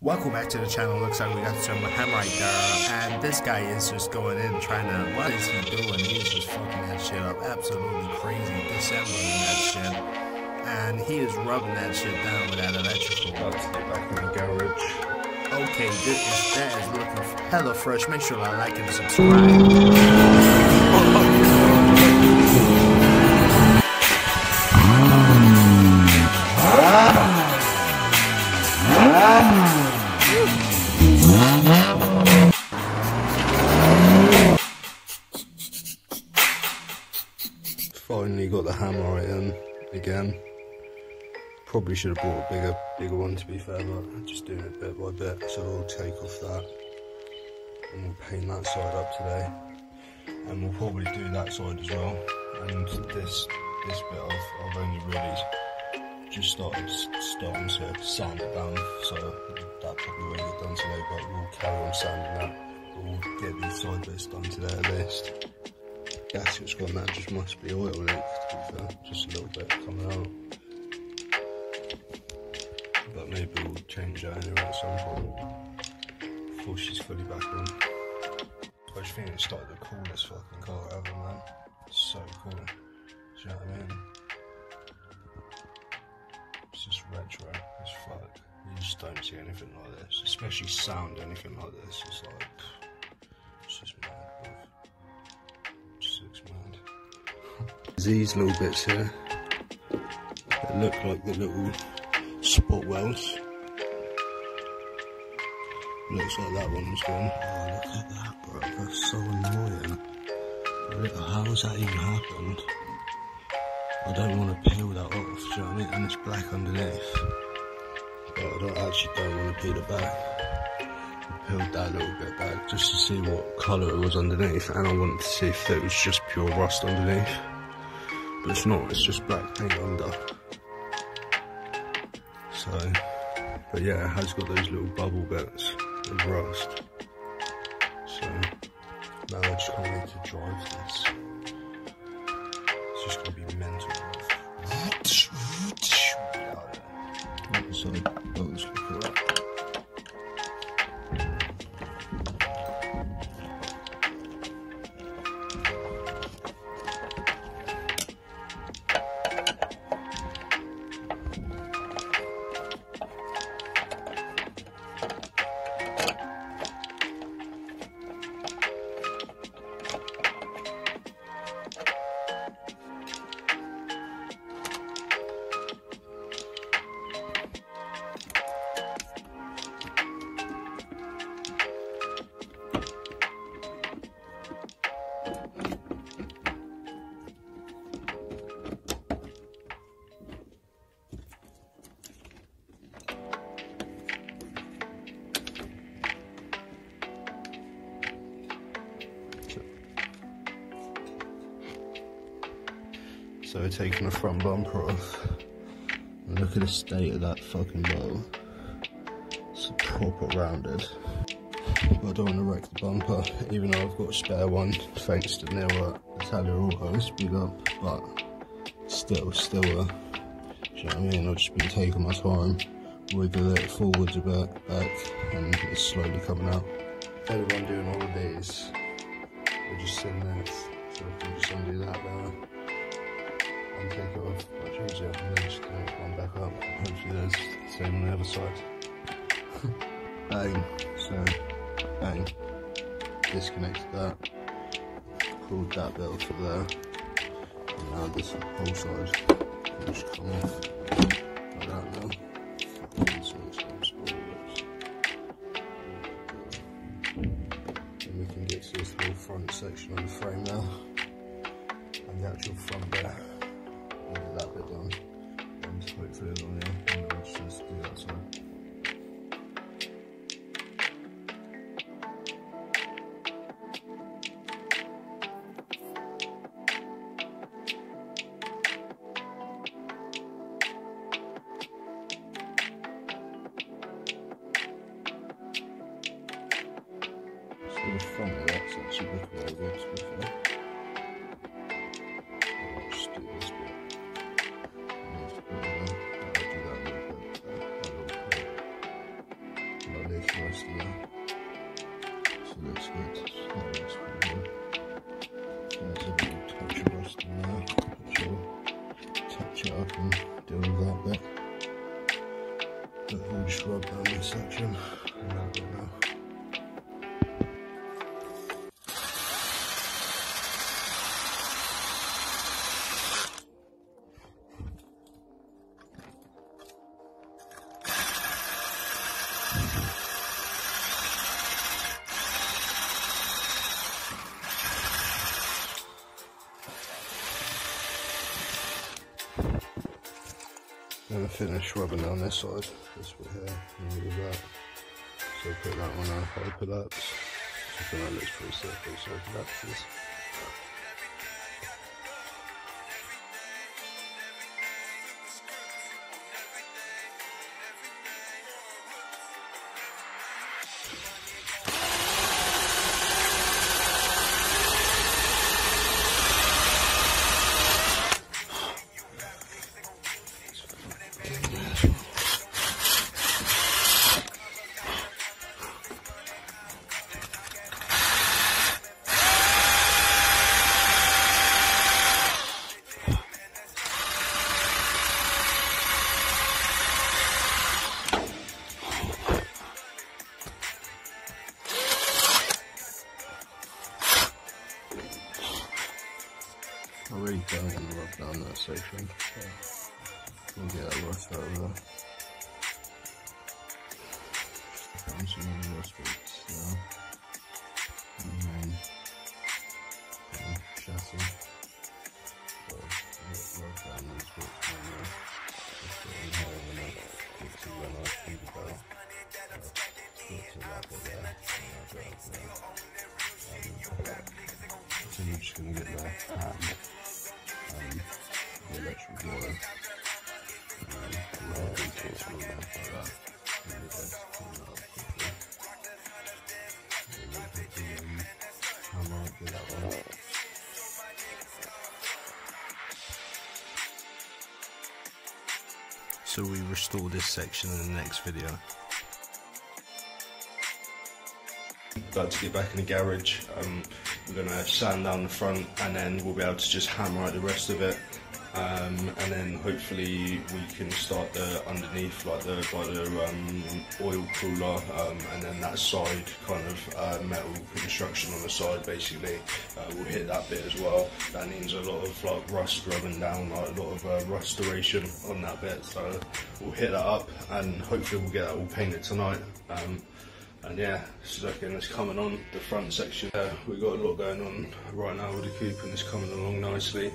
Welcome back to the channel. Looks like we got some Hammerite there, and this guy is just going in trying to, what is he doing? He's just fucking that shit up, absolutely crazy, disassembling that shit, and he is rubbing that shit down with that electrical. About to get back in the garage. Okay, that is looking hella fresh. Make sure to like and subscribe. Finally got the Hammerite in again. Probably should have bought a bigger one, to be fair, but I'm just doing it bit by bit. So we'll take off that and we'll paint that side up today, and we'll probably do that side as well. And this bit I've only really just starting to sand it down, so that probably won't get done today, but we'll carry on sanding that. But we'll get these side bits done today at least. Gasket's gone, that just must be oil leak, to be fair, just a little bit coming out. But maybe we'll change that anyway at some point, before she's fully back on. I just think it's like the coolest fucking car ever, man. It's so cool, do you know what I mean? It's just retro as fuck. You just don't see anything like this, especially sound anything like this. It's like, it's just mad, bro. Just looks mad. These little bits here that look like the little spot wells. Looks like that one's gone. Oh, look at that, bro. That's so annoying. How has that even happened? I don't want to peel that off, do you know what I mean? And it's black underneath. But I actually don't want to peel it back. I peeled that little bit back just to see what colour it was underneath, and I wanted to see if it was just pure rust underneath. But it's not, it's just black paint under. So, but yeah, it has got those little bubble bits of rust. So, now I just can't wait to drive this. It's just going to be mental. So, let's look at that. So we're taking the front bumper off, and look at the state of that fucking bowl. It's proper rounded. But I don't want to wreck the bumper, even though I've got a spare one, thanks to Neil at Italia Autos, big up, but still, do you know what I mean? I've just been taking my time, wiggle it forwards a bit, back, and it's slowly coming out. Everyone doing all of these, we're just sitting there, so I can just undo that there. And take it off much easier, and then just connect one back up. Hopefully there's the same on the other side. Bang, so bang, disconnected that, pulled that bit off of there, and now this whole side will just come off like that now. And we can get to this little front section on the frame now, and the actual front bit. I'll get that bit done, and hopefully on here, and I'll just do that side. So the front of that's actually looking very good, to be fair. I'll just do this bit. at least the rest of that. So it looks good. That looks pretty good. There's a bit of touch of rust in there, which I'll touch it up and deal with that bit. But we'll just rub down this section and that bit now. Then I finish rubbing down this side, this bit here, and all of that. So I put that one on hyperlapse. I think that looks pretty sick, those hyperlapses. I really don't want to rub down that section, so we'll get that rust out of there. Found some other rust bits now. And then chassis. So I'll rub down these bits down there. Just put in here and then get to when I think about get to that bit there. And I'll go up there. So I'm just going to get there and the electric water and then we'll have these bits all there like that and we'll just clean that up quickly. And we'll put the hammer up with that one. So we restore this section in the next video. About to get back in the garage. We're going to sand down the front and then we'll be able to just hammer out the rest of it, and then hopefully we can start the underneath like the oil cooler, and then that side kind of metal construction on the side basically, we'll hit that bit as well. That needs a lot of like rust rubbing down, like a lot of restoration on that bit, so we'll hit that up and hopefully we'll get that all painted tonight. And yeah, so again, it's coming on the front section. We've got a lot going on right now with the coupe and it's coming along nicely.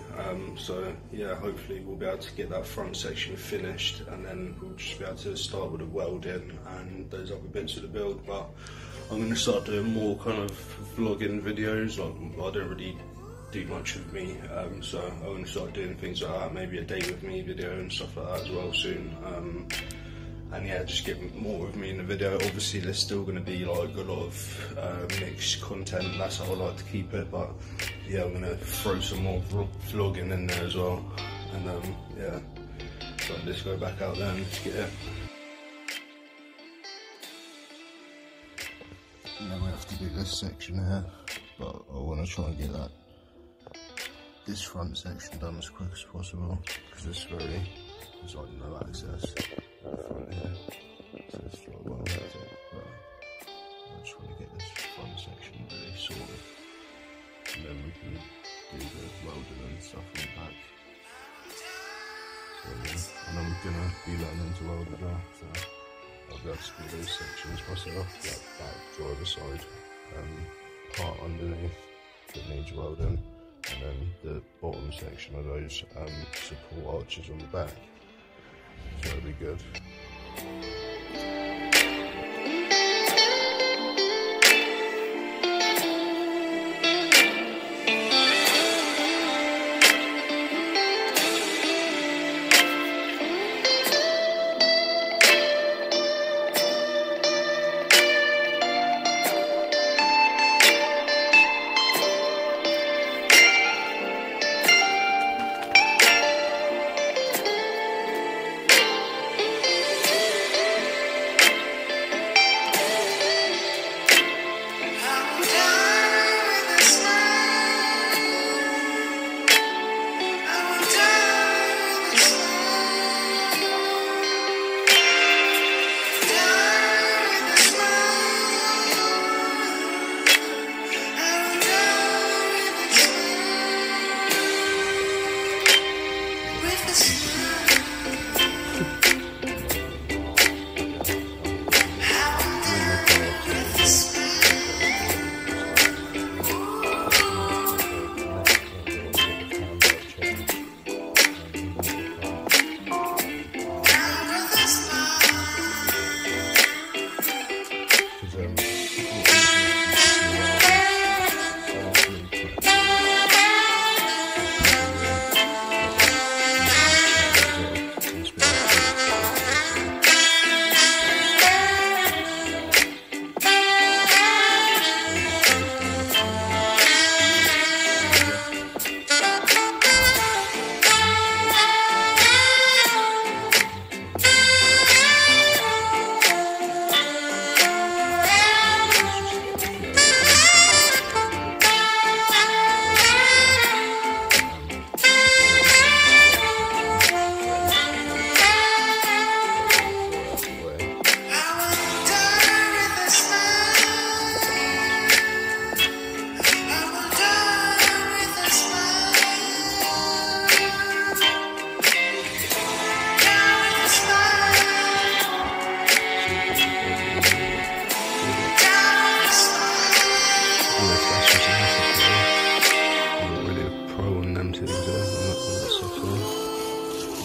So yeah, hopefully we'll be able to get that front section finished and then we'll just be able to start with the welding and those other bits of the build. But I'm going to start doing more kind of vlogging videos. Like, I don't really do much with me, so I'm going to start doing things like that, maybe a day with me video and stuff like that as well soon. And yeah, just get more of me in the video. Obviously there's still going to be like a lot of mixed content, that's how I like to keep it, but yeah, I'm going to throw some more vlogging in there as well. And yeah, so let's go back out there and let's get it. Now we have to do this section here, but I want to try and get this front section done as quick as possible, because there's like no access front here, so it's like well worth it, but I just want to get this front section really sorted and then we can do the welding and stuff on the back. So yeah, and I'm going to be learning to weld as well, so I'll be able to do those sections myself, like back driver side, part underneath that needs welding, and then the bottom section of those support arches on the back. So it'll be good.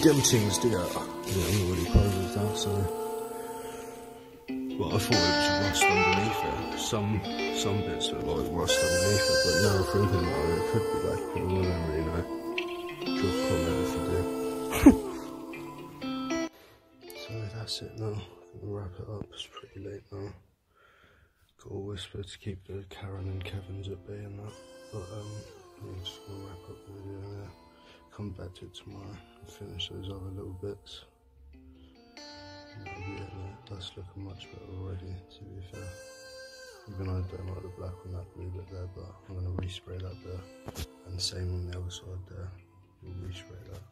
them things there. Yeah, I'm already close with that, so. Well, I thought it was rust underneath it. Some bits are like rust underneath it, but now thinking about it, it could be like, I don't really know. Drop a comment if you do. So that's it now. I'm gonna wrap it up. It's pretty late now. Got a whisper to keep the Karen and Kevin's at bay and that. But I'm just gonna wrap up the video there. Come back to it tomorrow and finish those other little bits. And that'll be it there. That's looking much better already, to be fair. Even though I don't like the black on that blue bit there, but I'm gonna respray that there. And the same on the other side there. We'll respray that.